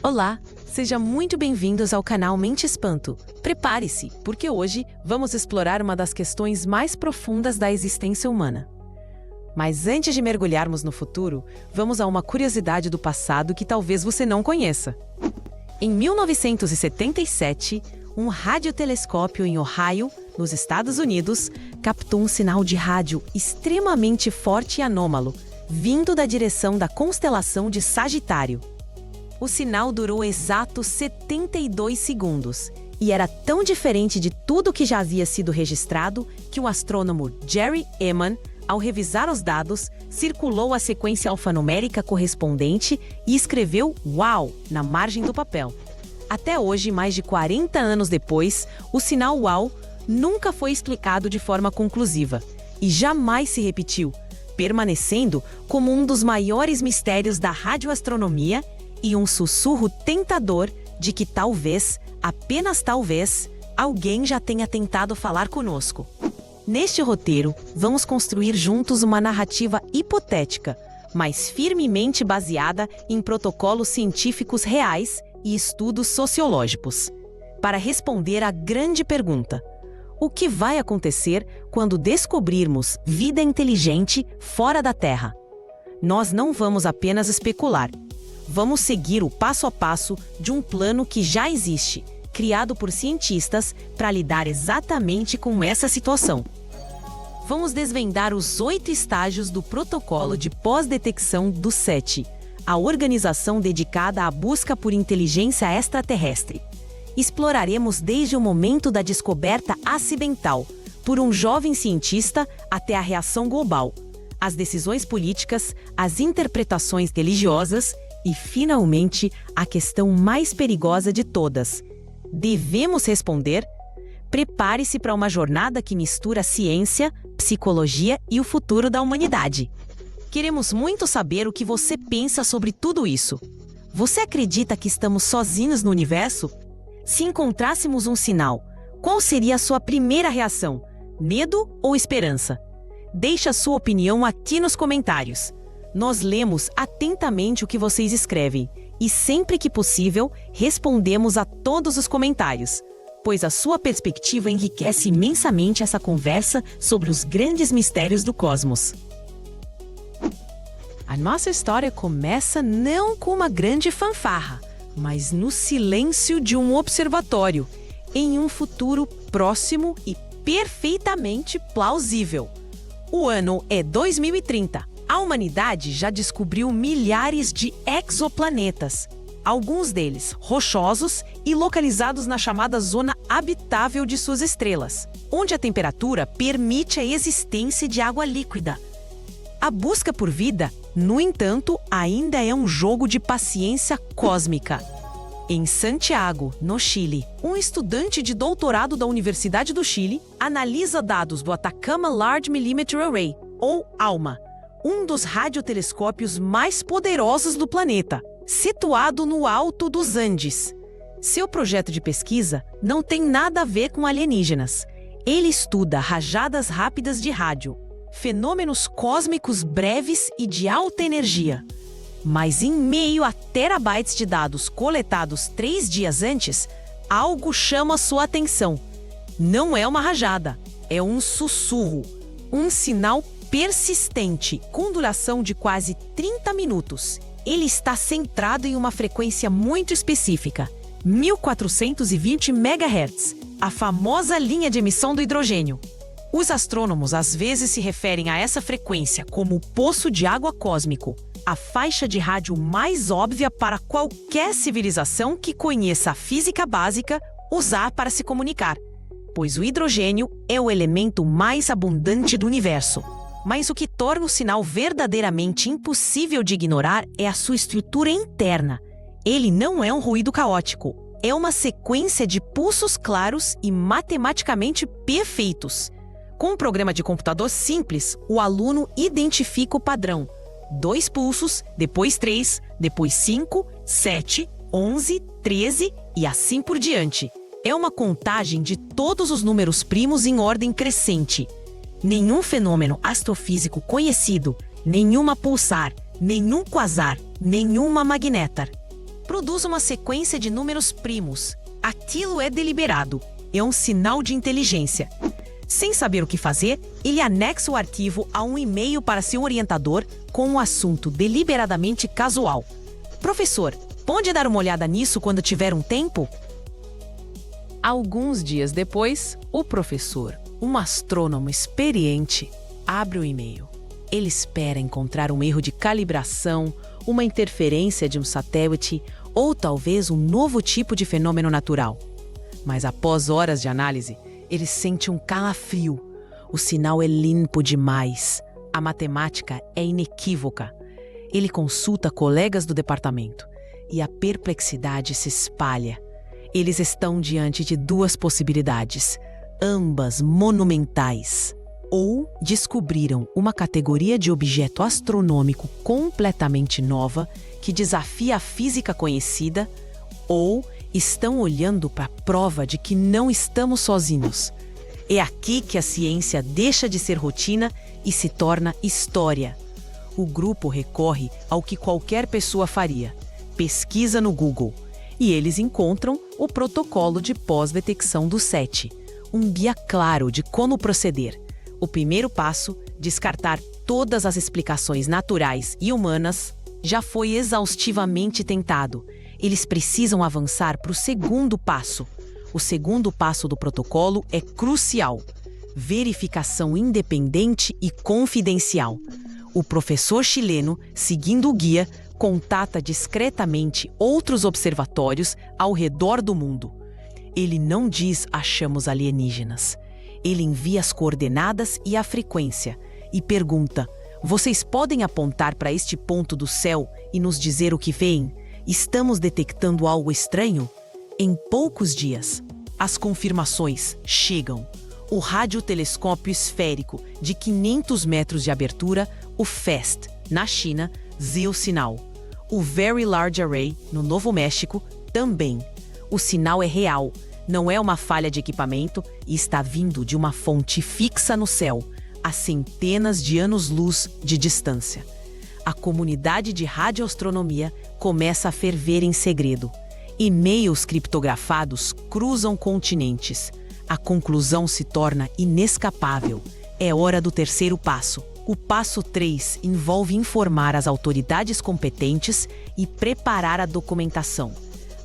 Olá, seja muito bem-vindos ao canal Mente Espanto. Prepare-se, porque hoje vamos explorar uma das questões mais profundas da existência humana. Mas antes de mergulharmos no futuro, vamos a uma curiosidade do passado que talvez você não conheça. Em 1977, um radiotelescópio em Ohio, nos Estados Unidos, captou um sinal de rádio extremamente forte e anômalo, vindo da direção da constelação de Sagitário. O sinal durou exatos 72 segundos e era tão diferente de tudo que já havia sido registrado que o astrônomo Jerry Ehman, ao revisar os dados, circulou a sequência alfanumérica correspondente e escreveu "Uau" na margem do papel. Até hoje, mais de 40 anos depois, o sinal "Uau" nunca foi explicado de forma conclusiva e jamais se repetiu, permanecendo como um dos maiores mistérios da radioastronomia e um sussurro tentador de que talvez, apenas talvez, alguém já tenha tentado falar conosco. Neste roteiro, vamos construir juntos uma narrativa hipotética, mas firmemente baseada em protocolos científicos reais e estudos sociológicos, para responder à grande pergunta: o que vai acontecer quando descobrirmos vida inteligente fora da Terra? Nós não vamos apenas especular. Vamos seguir o passo a passo de um plano que já existe, criado por cientistas para lidar exatamente com essa situação. Vamos desvendar os 8 estágios do protocolo de pós-detecção do SETI, a organização dedicada à busca por inteligência extraterrestre. Exploraremos desde o momento da descoberta acidental, por um jovem cientista, até a reação global, as decisões políticas, as interpretações religiosas e, finalmente, a questão mais perigosa de todas: devemos responder? Prepare-se para uma jornada que mistura ciência, psicologia e o futuro da humanidade. Queremos muito saber o que você pensa sobre tudo isso. Você acredita que estamos sozinhos no universo? Se encontrássemos um sinal, qual seria a sua primeira reação? Medo ou esperança? Deixe a sua opinião aqui nos comentários. Nós lemos atentamente o que vocês escrevem e, sempre que possível, respondemos a todos os comentários, pois a sua perspectiva enriquece imensamente essa conversa sobre os grandes mistérios do cosmos. A nossa história começa não com uma grande fanfarra, mas no silêncio de um observatório, em um futuro próximo e perfeitamente plausível. O ano é 2030. A humanidade já descobriu milhares de exoplanetas, alguns deles rochosos e localizados na chamada zona habitável de suas estrelas, onde a temperatura permite a existência de água líquida. A busca por vida, no entanto, ainda é um jogo de paciência cósmica. Em Santiago, no Chile, um estudante de doutorado da Universidade do Chile analisa dados do Atacama Large Millimeter Array, ou ALMA, um dos radiotelescópios mais poderosos do planeta, situado no alto dos Andes. Seu projeto de pesquisa não tem nada a ver com alienígenas. Ele estuda rajadas rápidas de rádio, fenômenos cósmicos breves e de alta energia. Mas em meio a terabytes de dados coletados 3 dias antes, algo chama sua atenção. Não é uma rajada, é um sussurro, um sinal persistente, com duração de quase 30 minutos. Ele está centrado em uma frequência muito específica, 1420 MHz, a famosa linha de emissão do hidrogênio. Os astrônomos às vezes se referem a essa frequência como o poço de água cósmico, a faixa de rádio mais óbvia para qualquer civilização que conheça a física básica usar para se comunicar, pois o hidrogênio é o elemento mais abundante do universo. Mas o que torna o sinal verdadeiramente impossível de ignorar é a sua estrutura interna. Ele não é um ruído caótico, é uma sequência de pulsos claros e matematicamente perfeitos. Com um programa de computador simples, o aluno identifica o padrão: 2 pulsos, depois 3, depois 5, 7, 11, 13 e assim por diante. É uma contagem de todos os números primos em ordem crescente. Nenhum fenômeno astrofísico conhecido, nenhuma pulsar, nenhum quasar, nenhuma magnétar. produz uma sequência de números primos. Aquilo é deliberado. É um sinal de inteligência. Sem saber o que fazer, ele anexa o arquivo a um e-mail para seu orientador com um assunto deliberadamente casual. Professor, pode dar uma olhada nisso quando tiver um tempo? Alguns dias depois, o professor, um astrônomo experiente, abre o e-mail. Ele espera encontrar um erro de calibração, uma interferência de um satélite ou talvez um novo tipo de fenômeno natural. Mas após horas de análise, ele sente um calafrio. O sinal é limpo demais. A matemática é inequívoca. Ele consulta colegas do departamento e a perplexidade se espalha. Eles estão diante de duas possibilidades, ambas monumentais. Ou descobriram uma categoria de objeto astronômico completamente nova que desafia a física conhecida, ou estão olhando para a prova de que não estamos sozinhos. É aqui que a ciência deixa de ser rotina e se torna história. O grupo recorre ao que qualquer pessoa faria: pesquisa no Google. E eles encontram o protocolo de pós-detecção do SET, um guia claro de como proceder. O primeiro passo, descartar todas as explicações naturais e humanas, já foi exaustivamente tentado. Eles precisam avançar para o segundo passo. O segundo passo do protocolo é crucial: verificação independente e confidencial. O professor chileno, seguindo o guia, contata discretamente outros observatórios ao redor do mundo. Ele não diz achamos alienígenas. Ele envia as coordenadas e a frequência e pergunta: vocês podem apontar para este ponto do céu e nos dizer o que veem? Estamos detectando algo estranho? Em poucos dias, as confirmações chegam. O radiotelescópio esférico de 500 metros de abertura, o FAST, na China, viu o sinal. O Very Large Array, no Novo México, também. O sinal é real. Não é uma falha de equipamento e está vindo de uma fonte fixa no céu, a centenas de anos-luz de distância. A comunidade de radioastronomia começa a ferver em segredo. E-mails criptografados cruzam continentes. A conclusão se torna inescapável. É hora do terceiro passo. O passo 3 envolve informar as autoridades competentes e preparar a documentação.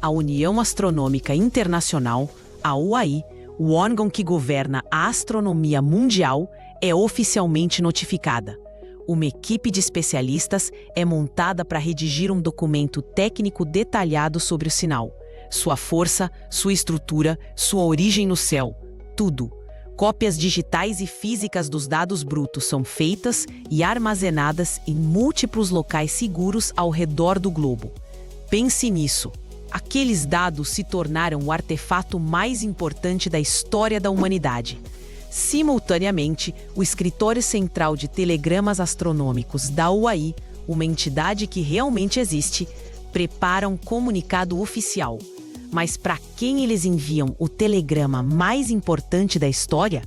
A União Astronômica Internacional, a UAI, o órgão que governa a astronomia mundial, é oficialmente notificada. Uma equipe de especialistas é montada para redigir um documento técnico detalhado sobre o sinal, sua força, sua estrutura, sua origem no céu, tudo. Cópias digitais e físicas dos dados brutos são feitas e armazenadas em múltiplos locais seguros ao redor do globo. Pense nisso. Aqueles dados se tornaram o artefato mais importante da história da humanidade. Simultaneamente, o Escritório Central de Telegramas Astronômicos da UAI, uma entidade que realmente existe, prepara um comunicado oficial. Mas para quem eles enviam o telegrama mais importante da história?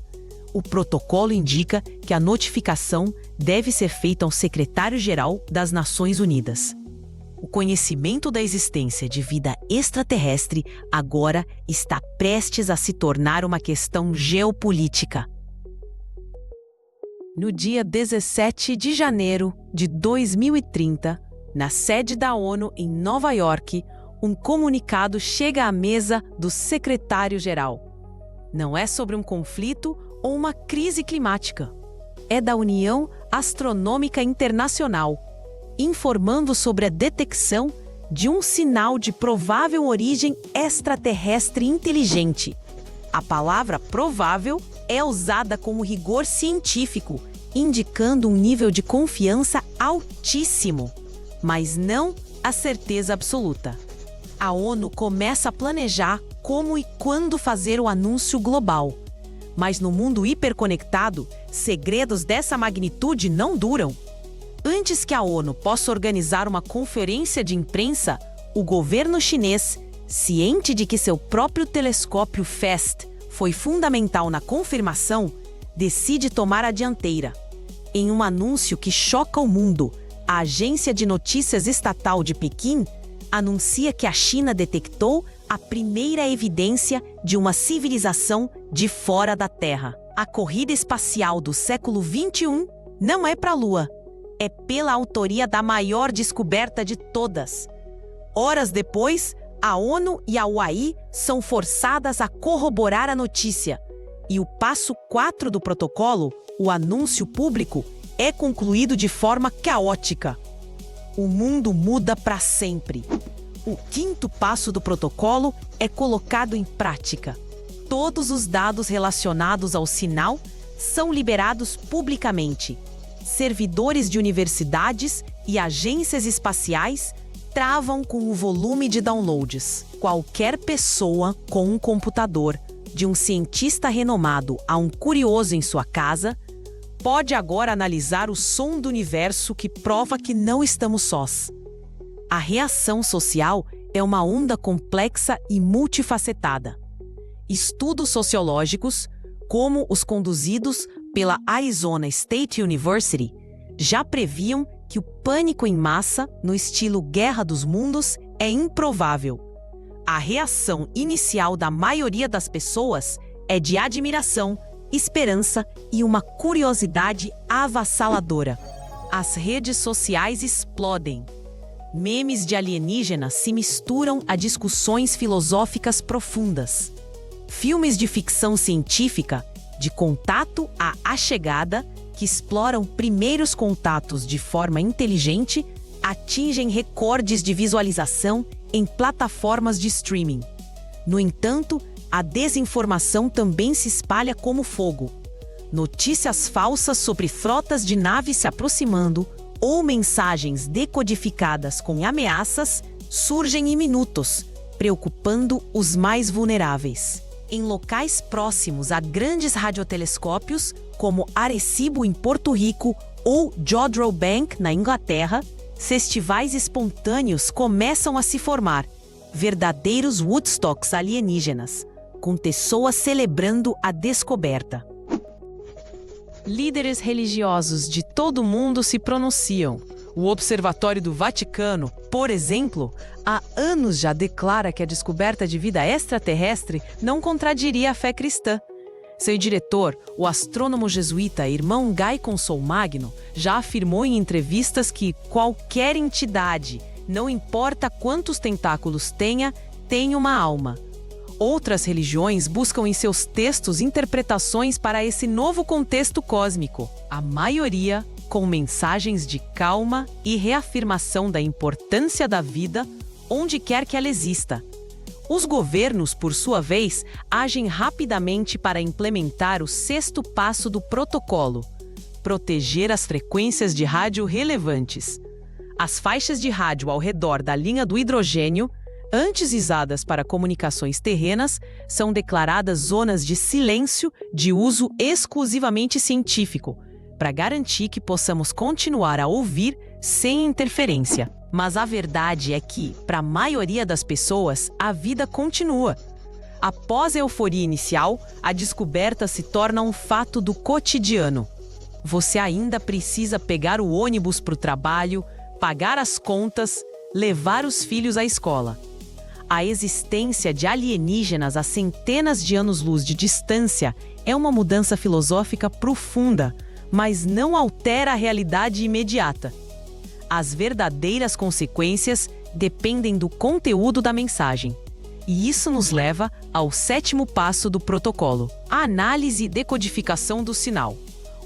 O protocolo indica que a notificação deve ser feita ao Secretário-Geral das Nações Unidas. O conhecimento da existência de vida extraterrestre agora está prestes a se tornar uma questão geopolítica. No dia 17 de janeiro de 2030, na sede da ONU em Nova York, um comunicado chega à mesa do secretário-geral. Não é sobre um conflito ou uma crise climática. É da União Astronômica Internacional, informando sobre a detecção de um sinal de provável origem extraterrestre inteligente. A palavra provável é usada como rigor científico, indicando um nível de confiança altíssimo, mas não a certeza absoluta. A ONU começa a planejar como e quando fazer o anúncio global. Mas no mundo hiperconectado, segredos dessa magnitude não duram. Antes que a ONU possa organizar uma conferência de imprensa, o governo chinês, ciente de que seu próprio telescópio FAST foi fundamental na confirmação, decide tomar a dianteira. Em um anúncio que choca o mundo, a agência de notícias estatal de Pequim anuncia que a China detectou a primeira evidência de uma civilização de fora da Terra. A corrida espacial do século XXI não é para a Lua, é pela autoria da maior descoberta de todas. Horas depois, a ONU e a UAI são forçadas a corroborar a notícia. E o passo 4 do protocolo, o anúncio público, é concluído de forma caótica. O mundo muda para sempre. O 5º passo do protocolo é colocado em prática. Todos os dados relacionados ao sinal são liberados publicamente. Servidores de universidades e agências espaciais travam com o volume de downloads. Qualquer pessoa com um computador, de um cientista renomado a um curioso em sua casa, pode agora analisar o som do universo que prova que não estamos sós. A reação social é uma onda complexa e multifacetada. Estudos sociológicos, como os conduzidos pela Arizona State University, já previam que o pânico em massa, no estilo Guerra dos Mundos, é improvável. A reação inicial da maioria das pessoas é de admiração, esperança e uma curiosidade avassaladora. As redes sociais explodem. Memes de alienígenas se misturam a discussões filosóficas profundas. Filmes de ficção científica, de contato à chegada, que exploram primeiros contatos de forma inteligente, atingem recordes de visualização em plataformas de streaming. No entanto, a desinformação também se espalha como fogo. Notícias falsas sobre frotas de naves se aproximando ou mensagens decodificadas com ameaças surgem em minutos, preocupando os mais vulneráveis. Em locais próximos a grandes radiotelescópios, como Arecibo em Porto Rico ou Jodrell Bank na Inglaterra, festivais espontâneos começam a se formar, verdadeiros Woodstocks alienígenas, com pessoas celebrando a descoberta. Líderes religiosos de todo o mundo se pronunciam. O Observatório do Vaticano, por exemplo, há anos já declara que a descoberta de vida extraterrestre não contradiria a fé cristã. Seu diretor, o astrônomo jesuíta irmão Guy Consolmagno, já afirmou em entrevistas que qualquer entidade, não importa quantos tentáculos tenha, tem uma alma. Outras religiões buscam em seus textos interpretações para esse novo contexto cósmico, a maioria com mensagens de calma e reafirmação da importância da vida onde quer que ela exista. Os governos, por sua vez, agem rapidamente para implementar o 6º passo do protocolo: proteger as frequências de rádio relevantes. As faixas de rádio ao redor da linha do hidrogênio, antes usadas para comunicações terrenas, são declaradas zonas de silêncio de uso exclusivamente científico, para garantir que possamos continuar a ouvir sem interferência. Mas a verdade é que, para a maioria das pessoas, a vida continua. Após a euforia inicial, a descoberta se torna um fato do cotidiano. Você ainda precisa pegar o ônibus para o trabalho, pagar as contas, levar os filhos à escola. A existência de alienígenas a centenas de anos-luz de distância é uma mudança filosófica profunda, mas não altera a realidade imediata. As verdadeiras consequências dependem do conteúdo da mensagem. E isso nos leva ao 7º passo do protocolo: a análise e decodificação do sinal.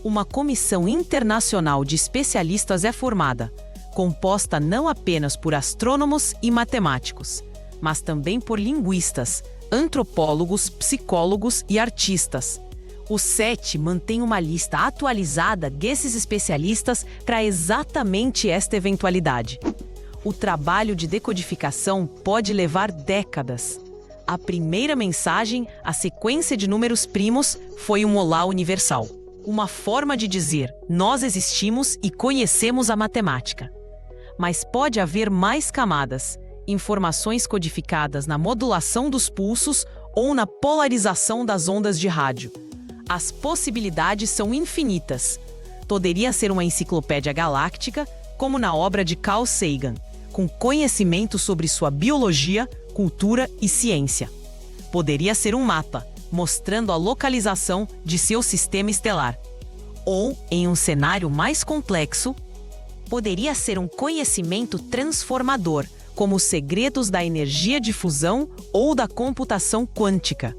Uma comissão internacional de especialistas é formada, composta não apenas por astrônomos e matemáticos, mas também por linguistas, antropólogos, psicólogos e artistas. O 7 mantém uma lista atualizada desses especialistas para exatamente esta eventualidade. O trabalho de decodificação pode levar décadas. A primeira mensagem, a sequência de números primos, foi um olá universal. Uma forma de dizer: nós existimos e conhecemos a matemática. Mas pode haver mais camadas, informações codificadas na modulação dos pulsos ou na polarização das ondas de rádio. As possibilidades são infinitas. Poderia ser uma enciclopédia galáctica, como na obra de Carl Sagan, com conhecimento sobre sua biologia, cultura e ciência. Poderia ser um mapa, mostrando a localização de seu sistema estelar. Ou, em um cenário mais complexo, poderia ser um conhecimento transformador, como os segredos da energia de fusão ou da computação quântica.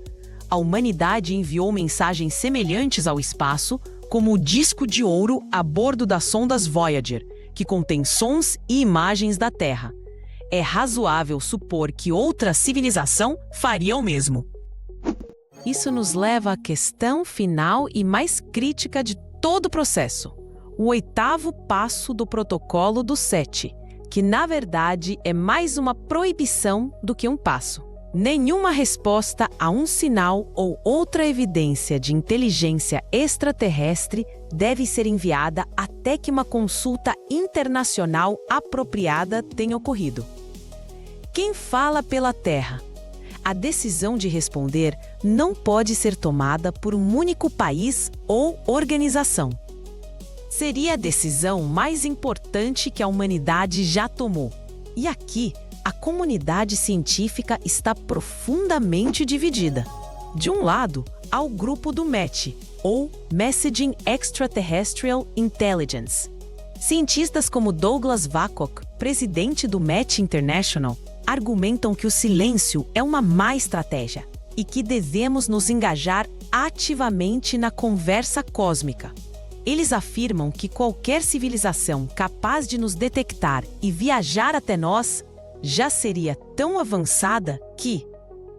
A humanidade enviou mensagens semelhantes ao espaço, como o disco de ouro a bordo das sondas Voyager, que contém sons e imagens da Terra. É razoável supor que outra civilização faria o mesmo. Isso nos leva à questão final e mais crítica de todo o processo: o 8º passo do Protocolo dos 7, que na verdade é mais uma proibição do que um passo. Nenhuma resposta a um sinal ou outra evidência de inteligência extraterrestre deve ser enviada até que uma consulta internacional apropriada tenha ocorrido. Quem fala pela Terra? A decisão de responder não pode ser tomada por um único país ou organização. Seria a decisão mais importante que a humanidade já tomou. E aqui, a comunidade científica está profundamente dividida. De um lado, há o grupo do MET, ou Messaging Extraterrestrial Intelligence. Cientistas como Douglas Vakoc, presidente do MET International, argumentam que o silêncio é uma má estratégia e que devemos nos engajar ativamente na conversa cósmica. Eles afirmam que qualquer civilização capaz de nos detectar e viajar até nós já seria tão avançada que,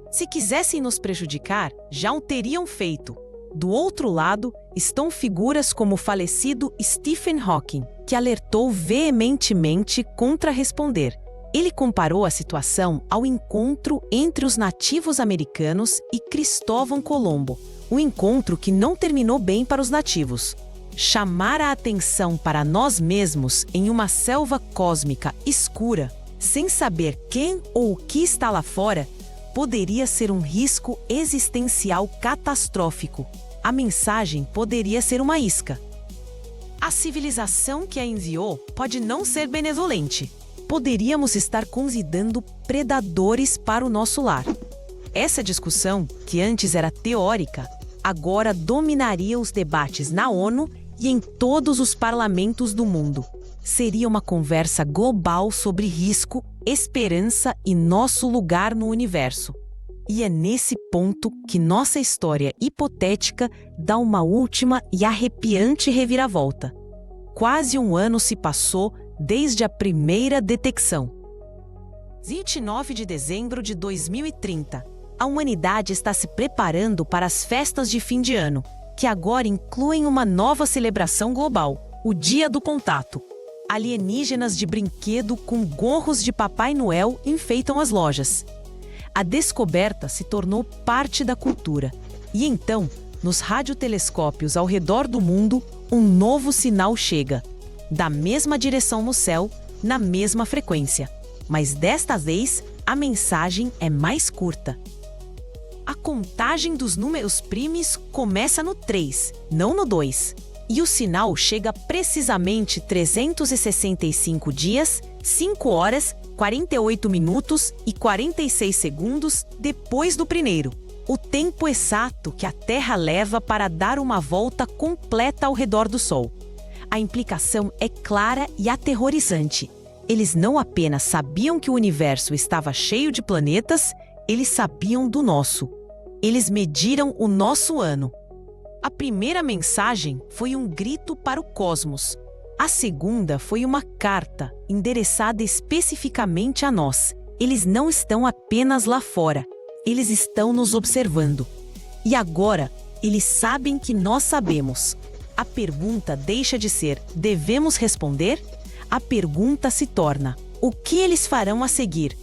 se quisessem nos prejudicar, já o teriam feito. Do outro lado, estão figuras como o falecido Stephen Hawking, que alertou veementemente contra responder. Ele comparou a situação ao encontro entre os nativos americanos e Cristóvão Colombo, um encontro que não terminou bem para os nativos. Chamar a atenção para nós mesmos em uma selva cósmica escura, sem saber quem ou o que está lá fora, poderia ser um risco existencial catastrófico. A mensagem poderia ser uma isca. A civilização que a enviou pode não ser benevolente. Poderíamos estar convidando predadores para o nosso lar. Essa discussão, que antes era teórica, agora dominaria os debates na ONU e em todos os parlamentos do mundo. Seria uma conversa global sobre risco, esperança e nosso lugar no universo. E é nesse ponto que nossa história hipotética dá uma última e arrepiante reviravolta. Quase um ano se passou desde a primeira detecção. 29 de dezembro de 2030. A humanidade está se preparando para as festas de fim de ano, que agora incluem uma nova celebração global, o Dia do Contato. Alienígenas de brinquedo com gorros de Papai Noel enfeitam as lojas. A descoberta se tornou parte da cultura. E então, nos radiotelescópios ao redor do mundo, um novo sinal chega. Da mesma direção no céu, na mesma frequência. Mas desta vez, a mensagem é mais curta. A contagem dos números primes começa no 3, não no 2. E o sinal chega precisamente 365 dias, 5 horas, 48 minutos e 46 segundos depois do primeiro. O tempo exato que a Terra leva para dar uma volta completa ao redor do Sol. A implicação é clara e aterrorizante. Eles não apenas sabiam que o universo estava cheio de planetas, eles sabiam do nosso. Eles mediram o nosso ano. A primeira mensagem foi um grito para o cosmos. A segunda foi uma carta, endereçada especificamente a nós. Eles não estão apenas lá fora, eles estão nos observando. E agora, eles sabem que nós sabemos. A pergunta deixa de ser: devemos responder? A pergunta se torna: o que eles farão a seguir?